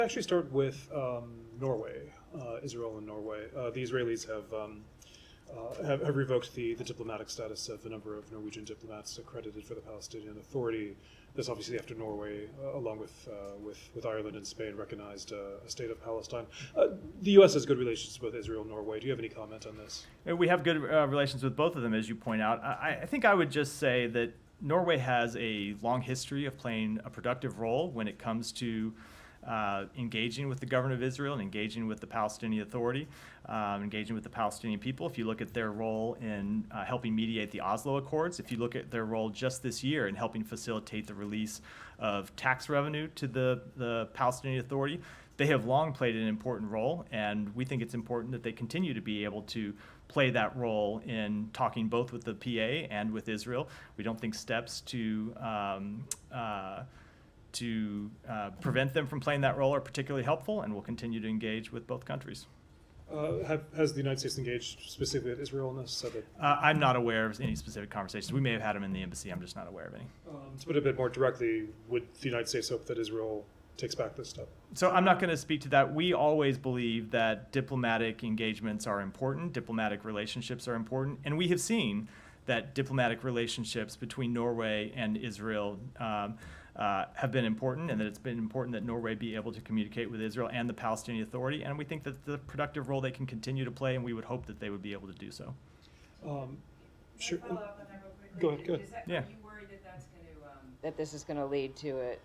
Actually start with Norway, Israel and Norway. The Israelis have revoked the diplomatic status of a number of Norwegian diplomats accredited for the Palestinian Authority. This obviously after Norway, along with Ireland and Spain, recognized a state of Palestine. The U.S. has good relations with Israel and Norway. Do you have any comment on this? We have good relations with both of them, as you point out. I think I would just say that Norway has a long history of playing a productive role when it comes to engaging with the government of Israel and engaging with the Palestinian Authority, engaging with the Palestinian people. If you look at their role in helping mediate the Oslo Accords, if you look at their role just this year in helping facilitate the release of tax revenue to the Palestinian Authority, they have long played an important role, and we think it's important that they continue to be able to play that role in talking both with the PA and with Israel. We don't think steps to prevent them from playing that role are particularly helpful, and we'll continue to engage with both countries. Has the United States engaged specifically with Israel on this? I'm not aware of any specific conversations. We may have had them in the embassy. I'm just not aware of any. To put it a bit more directly, would the United States hope that Israel takes back this step? So I'm not going to speak to that. We always believe that diplomatic engagements are important, diplomatic relationships are important, and we have seen that diplomatic relationships between Norway and Israel have been important, and that it's been important that Norway be able to communicate with Israel and the Palestinian Authority, and we think that the productive role they can continue to play, and we would hope that they would be able to do so. Sure. Can I follow up on that real quickly? Go ahead. Are Yeah. you worried that that's going to that this is going to lead to a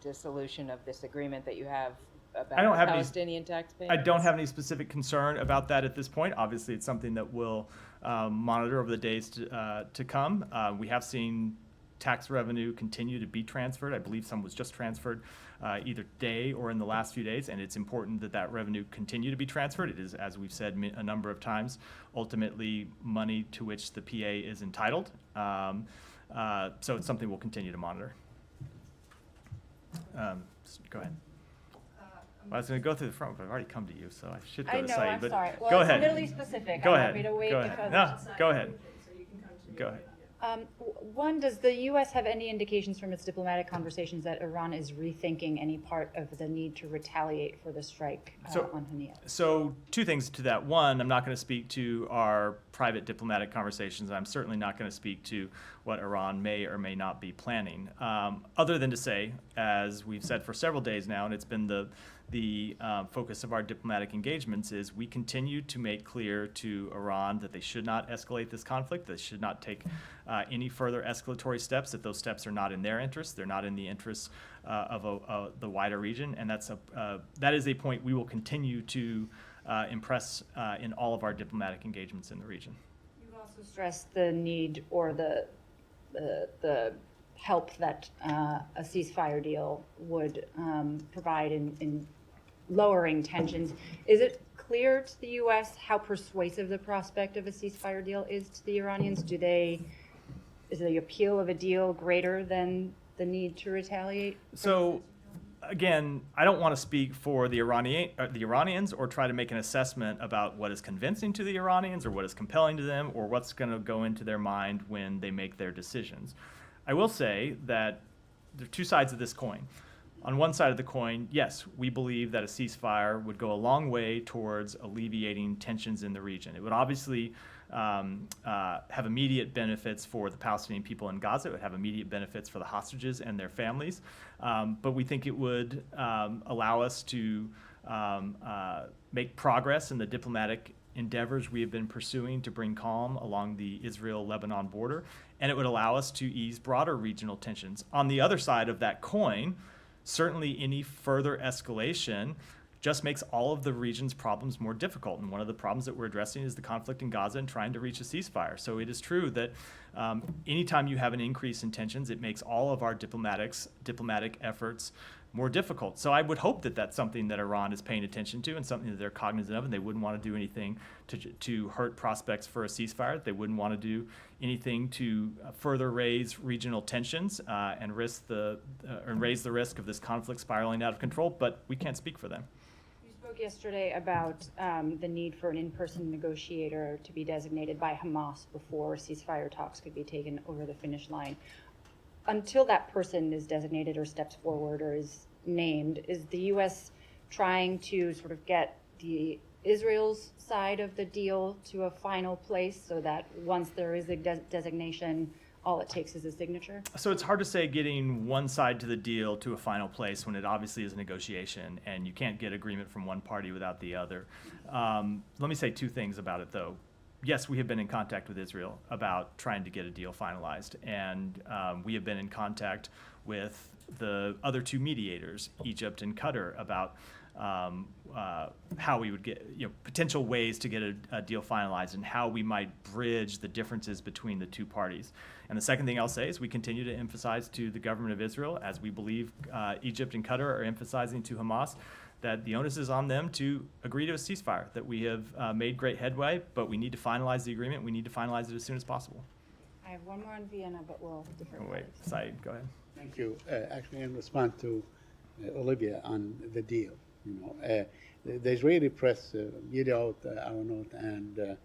dissolution of this agreement that you have about Palestinian tax payments? I don't have any specific concern about that at this point. Obviously, it's something that we'll monitor over the days to come. We have seen tax revenue continue to be transferred. I believe some was just transferred either today or in the last few days, and it's important that that revenue continue to be transferred. It is, as we've said a number of times, ultimately money to which the PA is entitled. So it's something we'll continue to monitor. Go ahead. I was going to go through the front, but I've already come to you, so I should go to Saeed. I'm but sorry. Well, go it's ahead. Middle East specific. Go I ahead. want me to wait Go ahead. because No, go ahead. So you can come to me. Go ahead. One, does the U.S. have any indications from its diplomatic conversations that Iran is rethinking any part of the need to retaliate for the strike on Haniyeh? So two things to that. One, I'm not going to speak to our private diplomatic conversations. I'm certainly not going to speak to what Iran may or may not be planning, other than to say, as we've said for several days now, and it's been the focus of our diplomatic engagements, is we continue to make clear to Iran that they should not escalate this conflict, they should not take any further escalatory steps, that those steps are not in their interests, they're not in the interests of the wider region, and that is a point we will continue to impress in all of our diplomatic engagements in the region. You've also stressed the need or the help that a ceasefire deal would provide in lowering tensions. Is it clear to the U.S. how persuasive the prospect of a ceasefire deal is to the Iranians? Is the appeal of a deal greater than the need to retaliate? So, again, I don't want to speak for the Iranians or try to make an assessment about what is convincing to the Iranians or what is compelling to them or what's going to go into their mind when they make their decisions. I will say that there are two sides of this coin. On one side of the coin, yes, we believe that a ceasefire would go a long way towards alleviating tensions in the region. It would obviously have immediate benefits for the Palestinian people in Gaza. It would have immediate benefits for the hostages and their families. But we think it would allow us to make progress in the diplomatic endeavors we have been pursuing to bring calm along the Israel-Lebanon border, and it would allow us to ease broader regional tensions. On the other side of that coin, certainly any further escalation just makes all of the region's problems more difficult. And one of the problems that we're addressing is the conflict in Gaza and trying to reach a ceasefire. So it is true that anytime you have an increase in tensions, it makes all of our diplomatic efforts more difficult. So I would hope that that's something that Iran is paying attention to and something that they're cognizant of, and they wouldn't want to do anything to hurt prospects for a ceasefire. They wouldn't want to do anything to further raise regional tensions and raise the risk of this conflict spiraling out of control, but we can't speak for them. You spoke yesterday about the need for an in-person negotiator to be designated by Hamas before ceasefire talks could be taken over the finish line. Until that person is designated or steps forward or is named, is the U.S. trying to sort of get Israel's side of the deal to a final place so that once there is a designation, all it takes is a signature? So it's hard to say getting one side to the deal to a final place when it obviously is a negotiation and you can't get agreement from one party without the other. Let me say two things about it, though. Yes, we have been in contact with Israel about trying to get a deal finalized, and we have been in contact with the other two mediators, Egypt and Qatar, about how we would get, potential ways to get a deal finalized and how we might bridge the differences between the two parties. And the second thing I'll say is we continue to emphasize to the government of Israel, as we believe Egypt and Qatar are emphasizing to Hamas, that the onus is on them to agree to a ceasefire, that we have made great headway, but we need to finalize the agreement. We need to finalize it as soon as possible. I have one more in Vienna, but we'll defer. Oh, wait, Said, go ahead. Thank you. Actually, in response to Olivia on the deal, the Israeli press, Yediot Aharonot and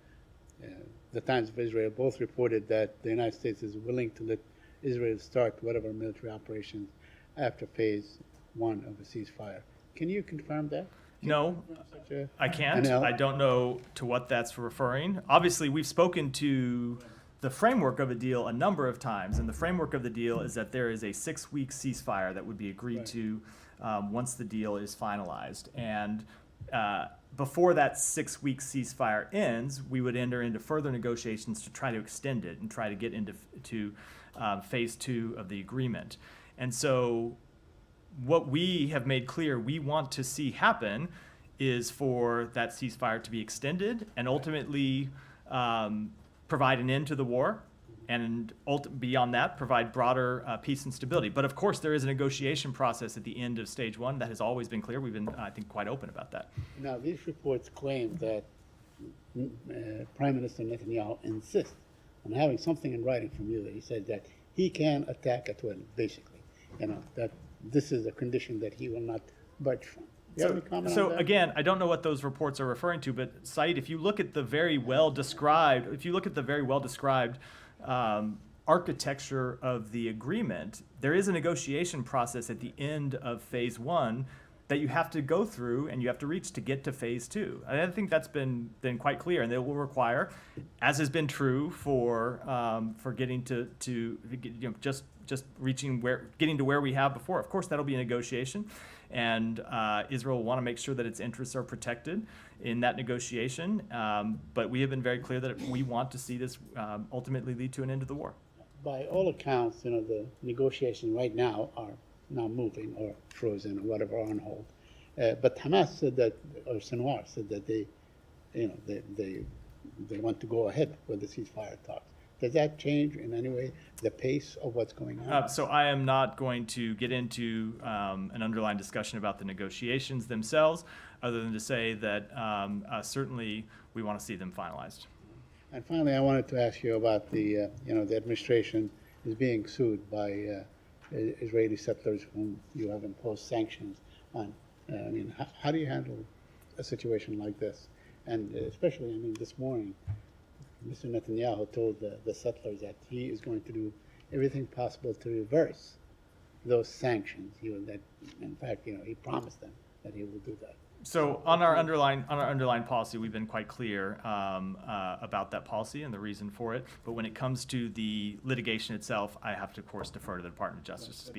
the Times of Israel both reported that the United States is willing to let Israel start whatever military operations after phase 1 of a ceasefire. Can you confirm that? No, I can't. I don't know to what that's referring. Obviously, we've spoken to the framework of a deal a number of times, and the framework of the deal is that there is a 6-week ceasefire that would be agreed to once the deal is finalized. And before that 6-week ceasefire ends, we would enter into further negotiations to try to extend it and try to get into phase 2 of the agreement. And so what we have made clear we want to see happen is for that ceasefire to be extended and ultimately provide an end to the war, and beyond that, provide broader peace and stability. But of course, there is a negotiation process at the end of stage 1. That has always been clear. We've been, I think, quite open about that. Now, these reports claim that Prime Minister Netanyahu insists on having something in writing from you. He said that he can attack at will, basically. That this is a condition that he will not budge from. Do you have any comment on that? Again, I don't know what those reports are referring to, but Said, if you look at the very well described, architecture of the agreement, there is a negotiation process at the end of phase 1 that you have to go through and you have to reach to get to phase 2. I think that's been quite clear, and it will require, as has been true for getting to just getting to where we have before. Of course, that'll be a negotiation, and Israel will want to make sure that its interests are protected in that negotiation. But we have been very clear that we want to see this ultimately lead to an end to the war. By all accounts, the negotiations right now are not moving or frozen or whatever, on hold. But Hamas said that, or Senir said that they want to go ahead with the ceasefire talks. Does that change in any way the pace of what's going on? So I am not going to get into an underlying discussion about the negotiations themselves, other than to say that certainly we want to see them finalized. And finally, I wanted to ask you about the administration is being sued by Israeli settlers whom you have imposed sanctions on. How do you handle a situation like this? And especially, this morning, Mr. Netanyahu told the settlers that he is going to do everything possible to reverse those sanctions. In fact, he promised them that he will do that. So on our underlying policy, we've been quite clear about that policy and the reason for it. But when it comes to the litigation itself, I have to, of course, defer to the Department of Justice to speak.